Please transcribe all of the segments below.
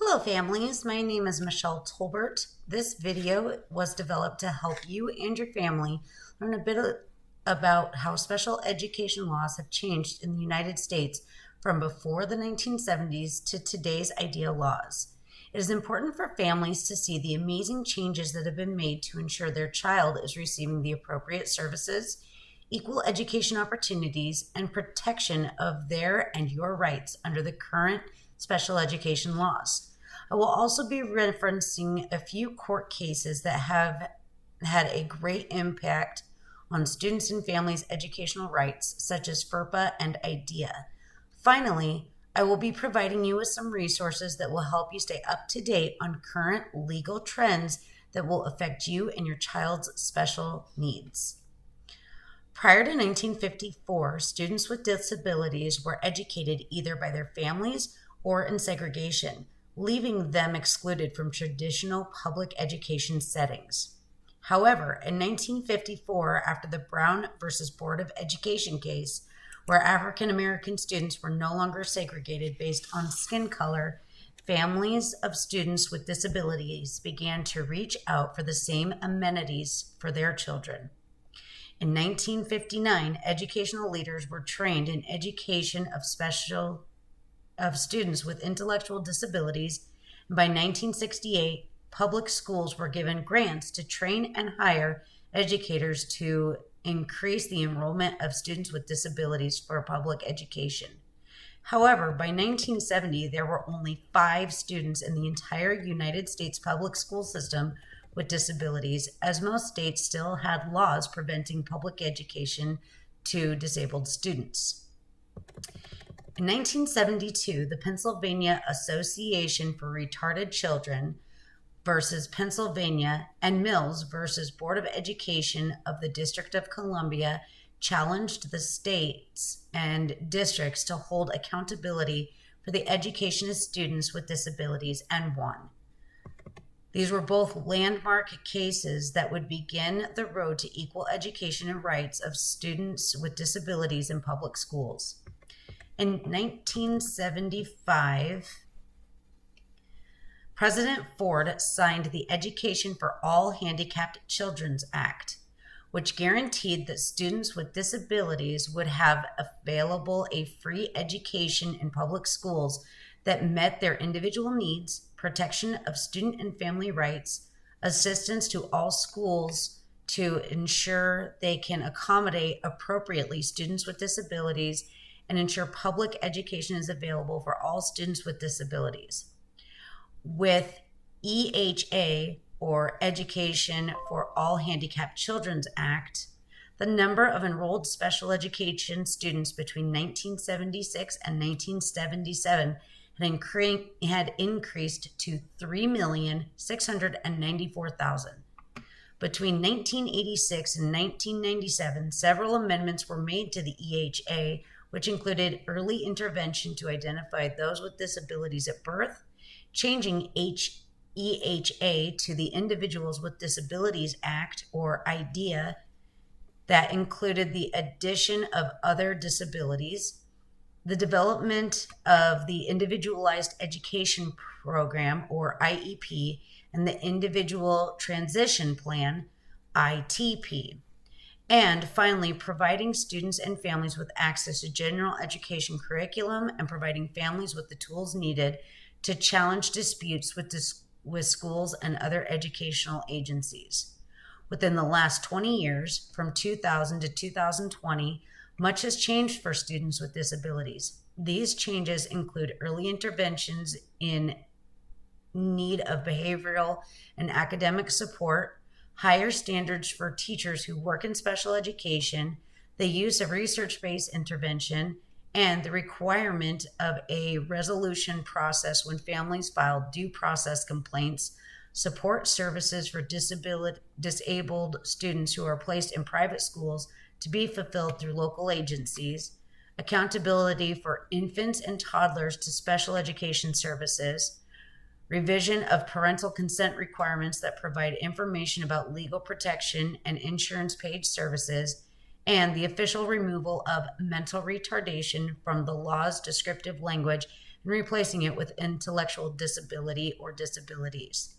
Hello families, my name is Michelle Tolbert. This video was developed to help you and your family learn a bit about how special education laws have changed in the United States from before the 1970s to today's ideal laws. It is important for families to see the amazing changes that have been made to ensure their child is receiving the appropriate services, equal education opportunities, and protection of their and your rights under the current special education laws. I will also be referencing a few court cases that have had a great impact on students and families' educational rights, such as FERPA and IDEA. Finally, I will be providing you with some resources that will help you stay up to date on current legal trends that will affect you and your child's special needs. Prior to 1954, students with disabilities were educated either by their families or in segregation, leaving them excluded from traditional public education settings. However, in 1954, after the Brown versus Board of Education case, where African American students were no longer segregated based on skin color, families of students with disabilities began to reach out for the same amenities for their children. In 1959, educational leaders were trained in education of students with intellectual disabilities, and by 1968, public schools were given grants to train and hire educators to increase the enrollment of students with disabilities for public education. However, by 1970, there were only 5 students in the entire United States public school system with disabilities, as most states still had laws preventing public education to disabled students. In 1972, the Pennsylvania Association for Retarded Children versus Pennsylvania and Mills versus Board of Education of the District of Columbia challenged the states and districts to hold accountability for the education of students with disabilities and won. These were both landmark cases that would begin the road to equal education and rights of students with disabilities in public schools. In 1975, President Ford signed the Education for All Handicapped Children's Act, which guaranteed that students with disabilities would have available a free education in public schools that met their individual needs, protection of student and family rights, assistance to all schools to ensure they can accommodate appropriately students with disabilities, and ensure public education is available for all students with disabilities. With EHA, or Education for All Handicapped Children's Act, the number of enrolled special education students between 1976 and 1977 had increased to 3,694,000. Between 1986 and 1997, several amendments were made to the EHA, which included early intervention to identify those with disabilities at birth, changing EHA to the Individuals with Disabilities Act, or IDEA, that included the addition of other disabilities, the development of the Individualized Education Program, or IEP, and the Individual Transition Plan, ITP. And finally, providing students and families with access to general education curriculum and providing families with the tools needed to challenge disputes with schools and other educational agencies. Within the last 20 years, from 2000 to 2020, much has changed for students with disabilities. These changes include early interventions in need of behavioral and academic support, higher standards for teachers who work in special education, the use of research-based intervention, and the requirement of a resolution process when families file due process complaints, support services for disabled students who are placed in private schools to be fulfilled through local agencies, accountability for infants and toddlers to special education services, revision of parental consent requirements that provide information about legal protection and insurance paid services, and the official removal of mental retardation from the law's descriptive language and replacing it with intellectual disability or disabilities.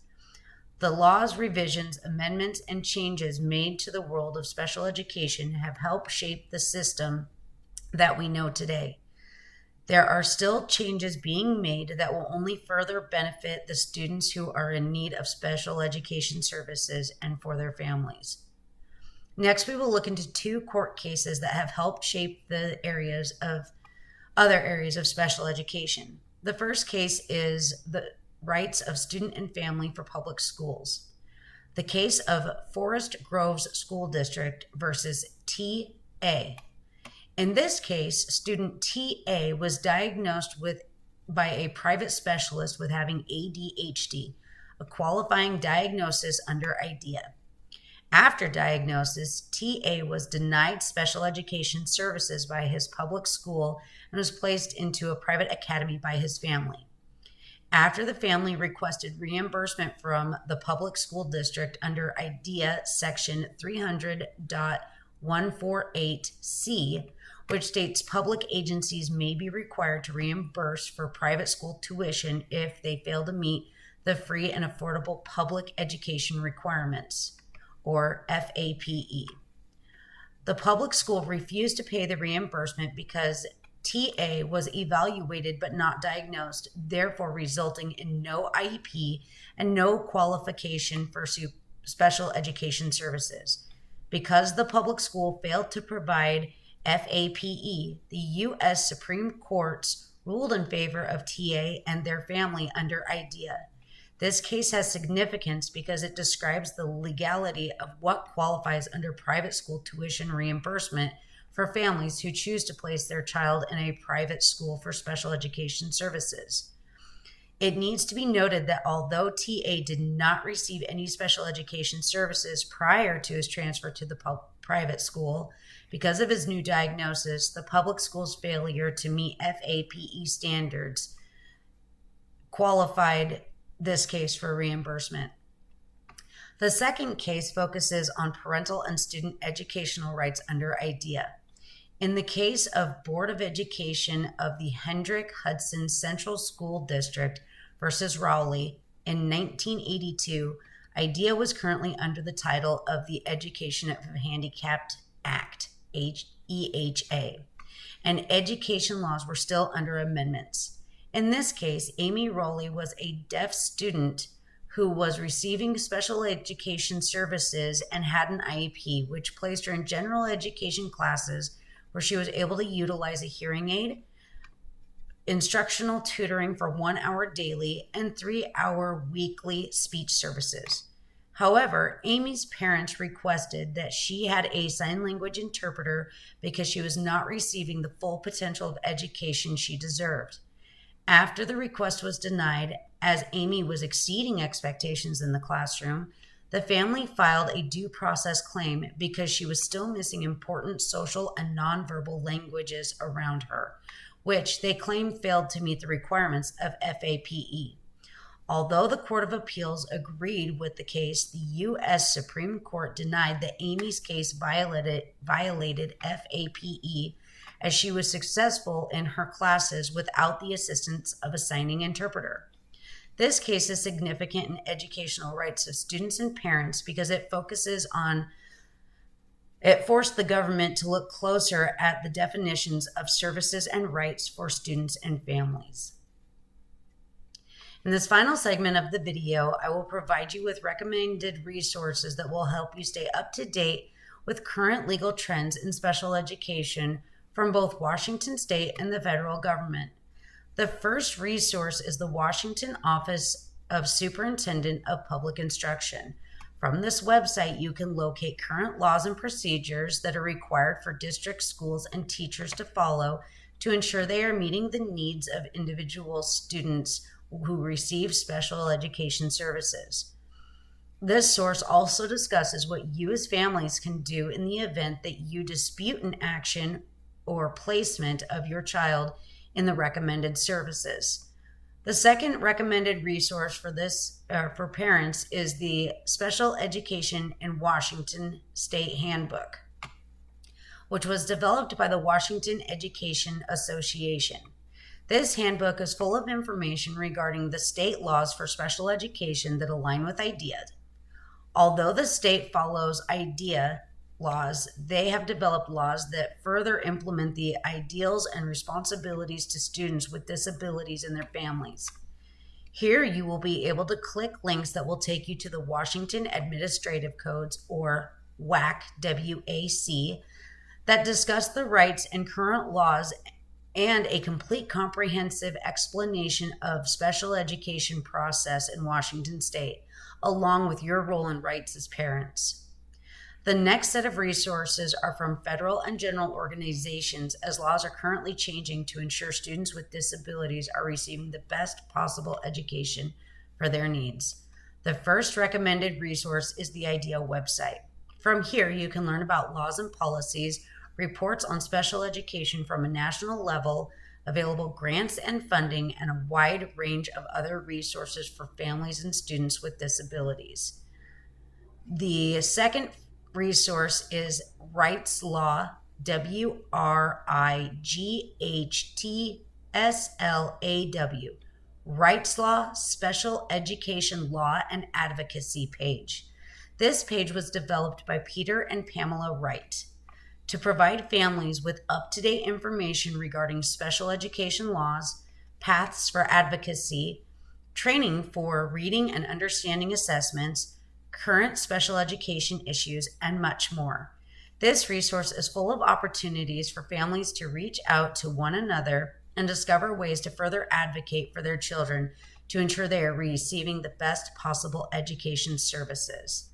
The laws, revisions, amendments, and changes made to the world of special education have helped shape the system that we know today. There are still changes being made that will only further benefit the students who are in need of special education services and for their families. Next, we will look into 2 court cases that have helped shape the other areas of special education. The first case is the rights of student and family for public schools. The case of Forest Groves School District versus T.A. In this case, student T.A. was diagnosed by a private specialist with having ADHD, a qualifying diagnosis under IDEA. After diagnosis, T.A. was denied special education services by his public school and was placed into a private academy by his family. After the family requested reimbursement from the public school district under IDEA section 300.148C, which states public agencies may be required to reimburse for private school tuition if they fail to meet the free and affordable public education requirements, or FAPE. The public school refused to pay the reimbursement because TA was evaluated but not diagnosed, therefore resulting in no IEP and no qualification for special education services. Because the public school failed to provide FAPE, the U.S. Supreme Courts ruled in favor of TA and their family under IDEA. This case has significance because it describes the legality of what qualifies under private school tuition reimbursement for families who choose to place their child in a private school for special education services. It needs to be noted that although TA did not receive any special education services prior to his transfer to the private school, because of his new diagnosis, the public school's failure to meet FAPE standards qualified this case for reimbursement. The second case focuses on parental and student educational rights under IDEA. In the case of Board of Education of the Hendrick Hudson Central School District versus Rowley in 1982, IDEA was currently under the title of the Education of Handicapped Act, EHA, and education laws were still under amendments. In this case, Amy Rowley was a deaf student who was receiving special education services and had an IEP, which placed her in general education classes where she was able to utilize a hearing aid, instructional tutoring for 1 hour daily, and 3-hour weekly speech services. However, Amy's parents requested that she had a sign language interpreter because she was not receiving the full potential of education she deserved. After the request was denied, as Amy was exceeding expectations in the classroom, the family filed a due process claim because she was still missing important social and nonverbal languages around her, which they claimed failed to meet the requirements of FAPE. Although the Court of Appeals agreed with the case, the U.S. Supreme Court denied that Amy's case violated FAPE as she was successful in her classes without the assistance of a signing interpreter. This case is significant in educational rights of students and parents because it forced the government to look closer at the definitions of services and rights for students and families. In this final segment of the video, I will provide you with recommended resources that will help you stay up to date with current legal trends in special education from both Washington State and the federal government. The first resource is the Washington Office of Superintendent of Public Instruction. From this website, you can locate current laws and procedures that are required for district schools and teachers to follow to ensure they are meeting the needs of individual students who receive special education services. This source also discusses what you as families can do in the event that you dispute an action or placement of your child in the recommended services. The second recommended resource for for parents is the Special Education in Washington State Handbook, which was developed by the Washington Education Association. This handbook is full of information regarding the state laws for special education that align with IDEA. Although the state follows IDEA laws, they have developed laws that further implement the ideals and responsibilities to students with disabilities and their families. Here you will be able to click links that will take you to the Washington Administrative Codes, or WAC, W-A-C, that discuss the rights and current laws, and a complete comprehensive explanation of special education process in Washington State, along with your role and rights as parents. The next set of resources are from federal and general organizations, as laws are currently changing to ensure students with disabilities are receiving the best possible education for their needs. The first recommended resource is the IDEA website. From here, you can learn about laws and policies, reports on special education from a national level, available grants and funding, and a wide range of other resources for families and students with disabilities. The second resource is Rights Law, WRIGHTSLAW, Rights Law Special Education Law and Advocacy page. This page was developed by Peter and Pamela Wright to provide families with up-to-date information regarding special education laws, paths for advocacy, training for reading and understanding assessments, current special education issues, and much more. This resource is full of opportunities for families to reach out to one another and discover ways to further advocate for their children to ensure they are receiving the best possible education services.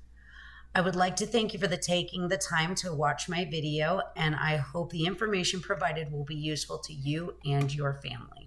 I would like to thank you for taking the time to watch my video, and I hope the information provided will be useful to you and your family.